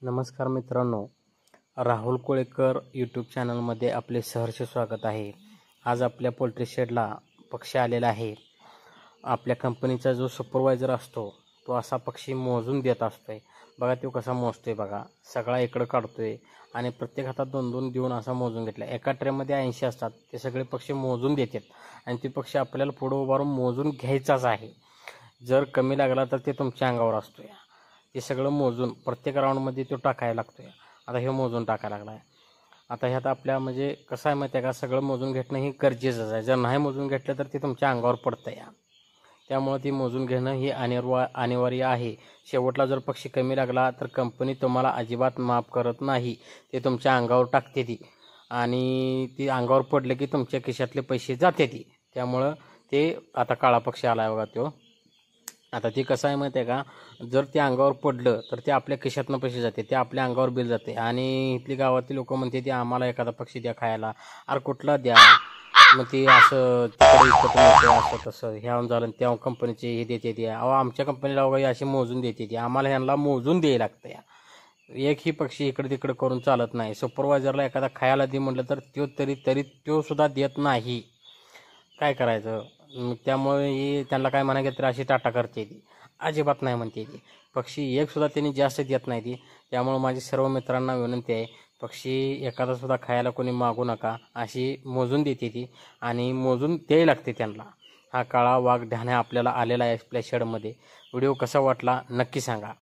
नमस्कार मित्रांनो, राहुल कोळेकर यूट्यूब चॅनलमध्ये आपले सहर्ष स्वागत आहे। आज आपल्या पोल्ट्री शेडला पक्षी आलेला आहे। आपल्या कंपनीचा जो सुपरवायझर असतो तो असा पक्षी मोजून देत असतोय। बघा तो कसा मोजतोय, बघा सगळा इकडं काढतोय आणि प्रत्येक हातात 2-2 देऊन असा मोजून घेतला। एका ट्रेमध्ये 80 असतात, ते सगळे पक्षी मोजून देतात आणि ते पक्षी आपल्याला पुढे उभारून मोजून घ्यायचाच आहे। जर कमी लागला तर ते तुमच्या अंगावर असतोय। ते सगळं मोजून प्रत्येक राऊंडमध्ये तो टाकायला लागतोय। आता हे मोजून टाकायला लागलाय। आता ह्यात आपल्या म्हणजे कसं आहे माहिती आहे का, सगळं मोजून घेणं ही गरजेचंच आहे। जर नाही मोजून घेतलं तर ते तुमच्या अंगावर पडतंय। त्यामुळे ती मोजून घेणं ही अनिवार्य आहे। शेवटला जर पक्षी कमी लागला तर कंपनी तुम्हाला अजिबात माफ करत नाही, ते तुमच्या अंगावर टाकते ती आणि ती अंगावर पडले की तुमच्या खिशातले पैसे जाते ती। त्यामुळं ते आता काळा पक्षी आलाय बघा तो। आता ते कसं आहे माहिती आहे का, जर ते अंगावर पडलं तर ते आपल्या खिशातनं पैसे जाते, ते आपल्या अंगावर बिल जाते आणि इथली गावातली लोक म्हणते ते आम्हाला एखादा पक्षी द्या खायला। अरे कुठला द्या, मग ते असं तिकडे इकडे असं तसं ह्यावून झालं तेव्हा कंपनीचे हे देते ते। अहो आमच्या कंपनीला वगैरे असे मोजून देते ती, आम्हाला ह्यांना मोजून द्यायला लागतं। एकही पक्षी इकडे तिकडे करून चालत नाही। सुपरवायझरला एखादा खायला दे म्हटलं तर तो तरी तो सुद्धा देत नाही। काय करायचं? त्यामुळे त्यांना काय म्हणायचं तर अशी टाटा करते ती, अजिबात नाही म्हणते ती। पक्षी एक सुद्धा त्यांनी जास्त देत नाही ती। त्यामुळे माझी सर्व मित्रांना विनंती आहे, पक्षी एखादा सुद्धा खायला कोणी मागू नका, अशी मोजून देते ती आणि मोजून द्यायला लागते त्यांना। हा काळा वाघ ढाण्या आपल्याला आलेला आहे आपल्या शेडमध्ये। व्हिडिओ कसा वाटला नक्की सांगा।